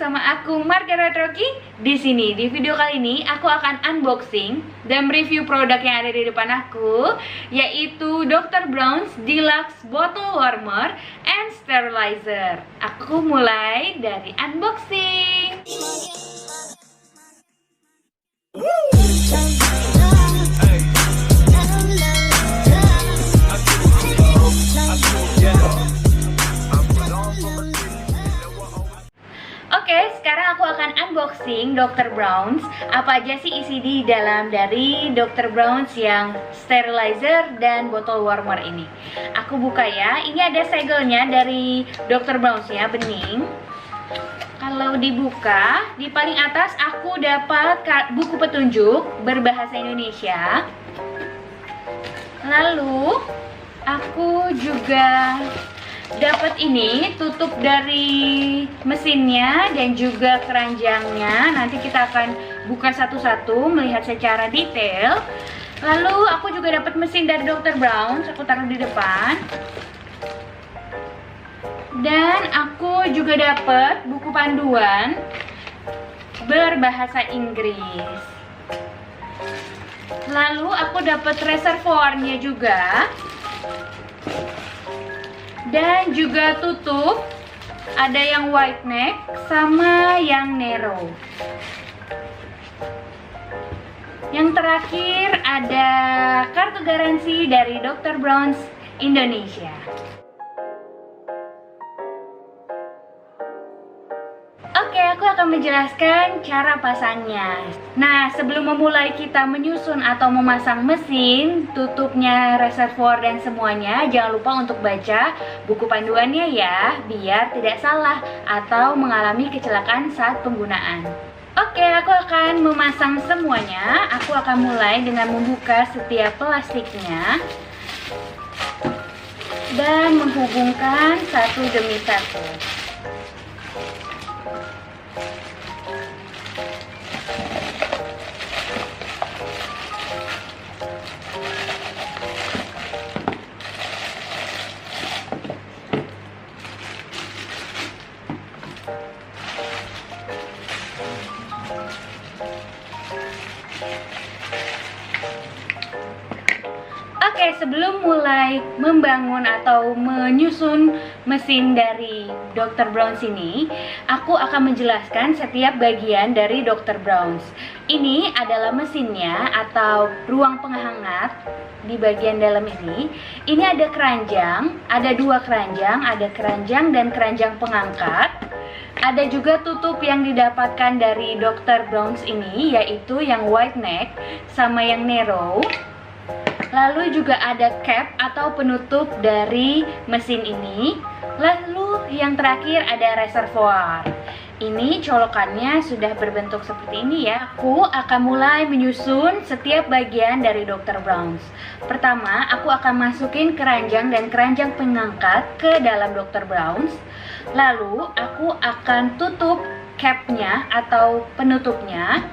bersama aku Margaret Rocky di sini. Di video kali ini aku akan unboxing dan review produk yang ada di depan aku, yaitu Dr. Brown's Deluxe Bottle Warmer and Sterilizer. Aku mulai dari unboxing. Oke, sekarang aku akan unboxing Dr. Brown's. Apa aja sih isi di dalam dari Dr. Brown's yang sterilizer dan bottle warmer ini? Aku buka ya. Ini ada segelnya dari Dr. Brown's ya, bening. Kalau dibuka, di paling atas aku dapat buku petunjuk berbahasa Indonesia. Lalu aku juga dapat ini tutup dari mesinnya dan juga keranjangnya. Nanti kita akan buka satu-satu melihat secara detail. Lalu aku juga dapat mesin dari Dr. Brown's, aku taruh di depan. Dan aku juga dapat buku panduan berbahasa Inggris. Lalu aku dapat reservoirnya juga. Dan juga tutup, ada yang wide neck sama yang narrow. Yang terakhir ada kartu garansi dari Dr. Brown's Indonesia. Oke, aku akan menjelaskan cara pasangnya. Nah, sebelum memulai kita menyusun atau memasang mesin, tutupnya, reservoir dan semuanya, jangan lupa untuk baca buku panduannya ya, biar tidak salah atau mengalami kecelakaan saat penggunaan. Oke, aku akan memasang semuanya. Aku akan mulai dengan membuka setiap plastiknya dan menghubungkan satu demi satu. Oke, sebelum mulai membangun atau menyusun mesin dari Dr. Brown's ini, aku akan menjelaskan setiap bagian dari Dr. Brown's. Ini adalah mesinnya atau ruang penghangat di bagian dalam ini. Ini ada keranjang, ada dua keranjang, ada keranjang dan keranjang pengangkat. Ada juga tutup yang didapatkan dari Dr. Brown's ini, yaitu yang wide neck sama yang narrow. Lalu juga ada cap atau penutup dari mesin ini. Lalu yang terakhir ada reservoir. Ini colokannya sudah berbentuk seperti ini ya. Aku akan mulai menyusun setiap bagian dari Dr. Brown's. Pertama, aku akan masukin keranjang dan keranjang pengangkat ke dalam Dr. Brown's. Lalu aku akan tutup capnya atau penutupnya.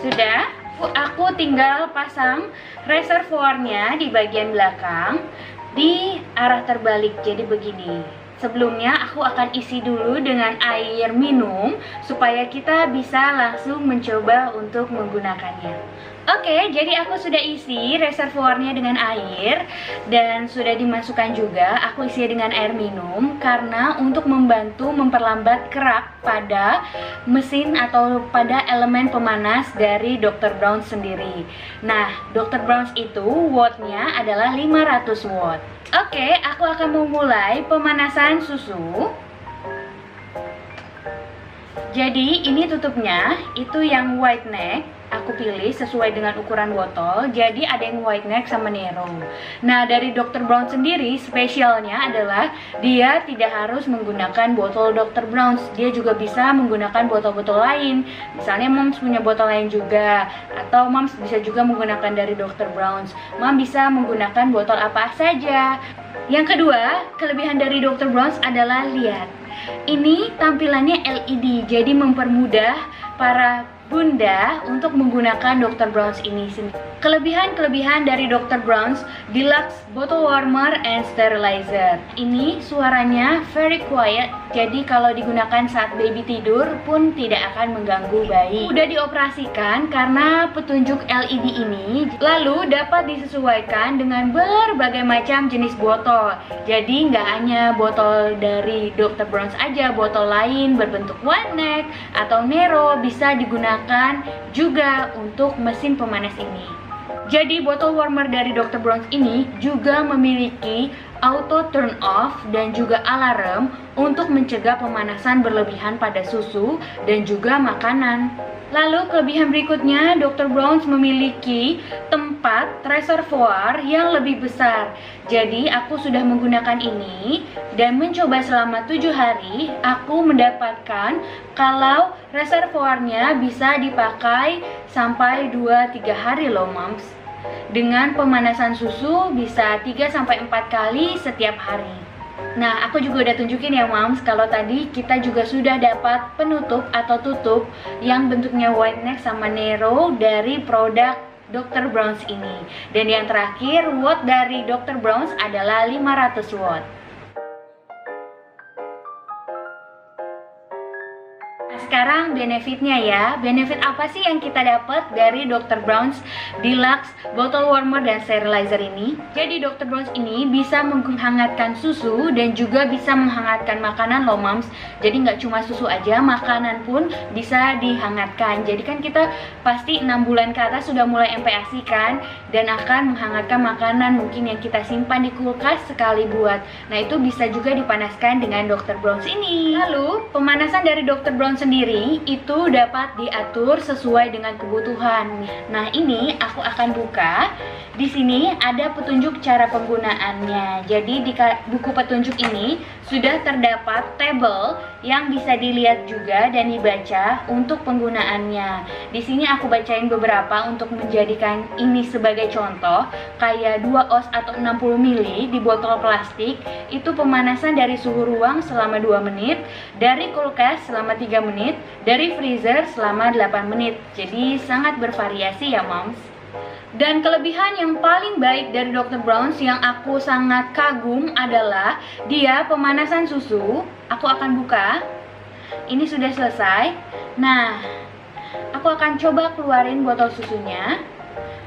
Sudah. Aku tinggal pasang reservoirnya di bagian belakang di arah terbalik, jadi begini. Sebelumnya aku akan isi dulu dengan air minum supaya kita bisa langsung mencoba untuk menggunakannya. Oke, jadi aku sudah isi reservoirnya dengan air dan sudah dimasukkan juga aku isi dengan air minum karena untuk membantu memperlambat kerak pada mesin atau pada elemen pemanas dari Dr. Brown's sendiri. Nah, Dr. Brown's itu wattnya adalah 500 watt. Oke, aku akan memulai pemanasan susu. Jadi ini tutupnya, itu yang wide neck. Aku pilih sesuai dengan ukuran botol. Jadi ada yang wide neck sama narrow. Nah, dari Dr. Brown's sendiri spesialnya adalah dia tidak harus menggunakan botol Dr. Brown's. Dia juga bisa menggunakan botol-botol lain. Misalnya Moms punya botol lain juga, atau Moms bisa juga menggunakan dari Dr. Brown's. Mom bisa menggunakan botol apa saja. Yang kedua, kelebihan dari Dr. Brown's adalah lihat. Ini tampilannya LED, jadi mempermudah para Bunda untuk menggunakan Dr. Brown's ini sendiri. Kelebihan-kelebihan dari Dr. Brown's Deluxe Bottle Warmer and Sterilizer. Ini suaranya very quiet, jadi kalau digunakan saat baby tidur pun tidak akan mengganggu bayi. Udah dioperasikan karena petunjuk LED ini, lalu dapat disesuaikan dengan berbagai macam jenis botol. Jadi nggak hanya botol dari Dr. Brown's aja, botol lain berbentuk one neck atau Nero bisa digunakan juga untuk mesin pemanas ini. Jadi botol warmer dari Dr. Brown's ini juga memiliki auto turn off dan juga alarm untuk mencegah pemanasan berlebihan pada susu dan juga makanan. Lalu kelebihan berikutnya, Dr. Brown's memiliki tempat reservoir yang lebih besar. Jadi aku sudah menggunakan ini dan mencoba selama 7 hari. Aku mendapatkan kalau reservoirnya bisa dipakai sampai 2-3 hari loh moms. Dengan pemanasan susu bisa 3-4 kali setiap hari. Nah, aku juga udah tunjukin ya moms, kalau tadi kita juga sudah dapat penutup atau tutup yang bentuknya white neck sama Nero dari produk Dr. Brown's ini. Dan yang terakhir, watt dari Dr. Brown's adalah 500 watt. Sekarang benefitnya ya. Benefit apa sih yang kita dapat dari Dr. Brown's Deluxe Bottle Warmer dan Sterilizer ini? Jadi Dr. Brown's ini bisa menghangatkan susu dan juga bisa menghangatkan makanan loh moms. Jadi nggak cuma susu aja, makanan pun bisa dihangatkan. Jadi kan kita pasti 6 bulan ke atas sudah mulai MPASI kan, dan akan menghangatkan makanan mungkin yang kita simpan di kulkas sekali buat. Nah itu bisa juga dipanaskan dengan Dr. Brown's ini. Lalu pemanasan dari Dr. Brown's sendiri itu dapat diatur sesuai dengan kebutuhan. Nah, ini aku akan buka. Di sini ada petunjuk cara penggunaannya. Jadi di buku petunjuk ini sudah terdapat tabel yang bisa dilihat juga dan dibaca untuk penggunaannya. Di sini aku bacain beberapa untuk menjadikan ini sebagai contoh. Kayak 2 oz atau 60 ml di botol plastik itu pemanasan dari suhu ruang selama 2 menit, dari kulkas selama 3 menit, dari freezer selama 8 menit. Jadi sangat bervariasi ya moms. Dan kelebihan yang paling baik dari Dr. Brown's yang aku sangat kagum adalah dia pemanasan susu. Aku akan buka. Ini sudah selesai. Nah, aku akan coba keluarin botol susunya.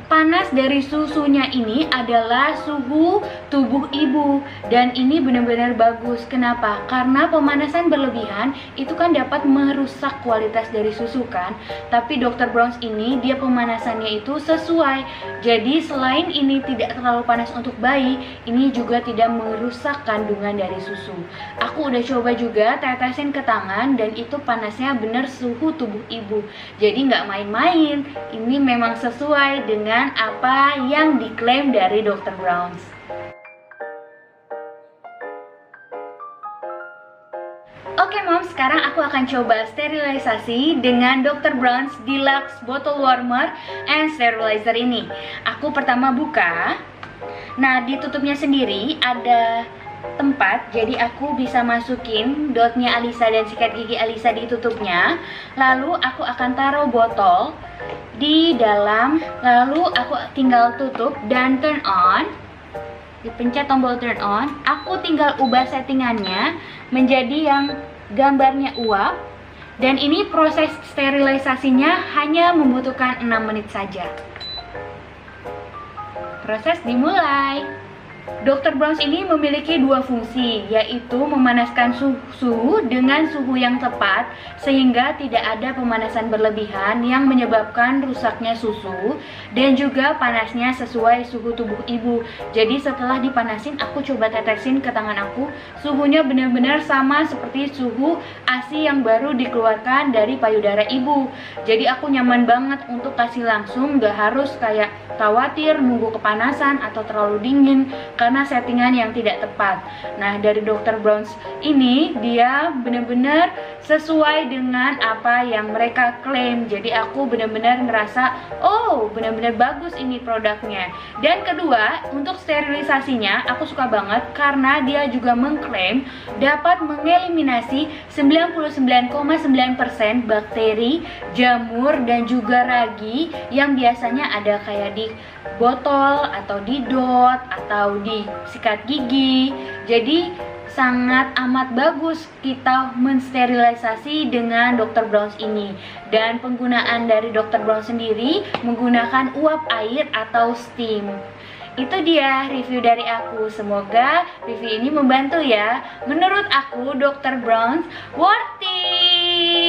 Panas dari susunya ini adalah suhu tubuh ibu, dan ini benar-benar bagus. Kenapa? Karena pemanasan berlebihan itu kan dapat merusak kualitas dari susu kan. Tapi Dr. Brown's ini dia pemanasannya itu sesuai. Jadi selain ini tidak terlalu panas untuk bayi, ini juga tidak merusak kandungan dari susu. Aku udah coba juga tetesin ke tangan dan itu panasnya bener suhu tubuh ibu. Jadi nggak main-main. Ini memang sesuai dengan apa yang diklaim dari Dr. Brown's. Oke mom, sekarang aku akan coba sterilisasi dengan Dr. Brown's Deluxe Bottle Warmer and Sterilizer ini. Aku pertama buka. Nah, di tutupnya sendiri ada tempat, jadi aku bisa masukin dotnya Alisa dan sikat gigi Alisa di tutupnya. Lalu aku akan taruh botol di dalam, lalu aku tinggal tutup dan turn on. Dipencet tombol turn on. Aku tinggal ubah settingannya menjadi yang gambarnya uap. Dan ini proses sterilisasinya hanya membutuhkan 6 menit saja. Proses dimulai. Dr. Brown's ini memiliki 2 fungsi, yaitu memanaskan susu dengan suhu yang tepat sehingga tidak ada pemanasan berlebihan yang menyebabkan rusaknya susu, dan juga panasnya sesuai suhu tubuh ibu. Jadi setelah dipanasin, aku coba tetesin ke tangan aku, suhunya benar-benar sama seperti suhu ASI yang baru dikeluarkan dari payudara ibu. Jadi aku nyaman banget untuk kasih langsung, gak harus kayak khawatir nunggu kepanasan atau terlalu dingin. karena settingan yang tidak tepat. Nah, dari Dr. Browns ini dia benar-benar sesuai dengan apa yang mereka klaim. Jadi aku benar-benar ngerasa, oh benar-benar bagus ini produknya. Dan kedua, untuk sterilisasinya aku suka banget karena dia juga mengklaim dapat mengeliminasi 99,9% bakteri, jamur, dan juga ragi yang biasanya ada kayak di botol atau di dot atau di sikat gigi. Jadi sangat amat bagus kita mensterilisasi dengan Dr. Browns ini. Dan penggunaan dari Dr. Browns sendiri menggunakan uap air atau steam. Itu dia review dari aku. Semoga review ini membantu ya. Menurut aku Dr. Browns worth it.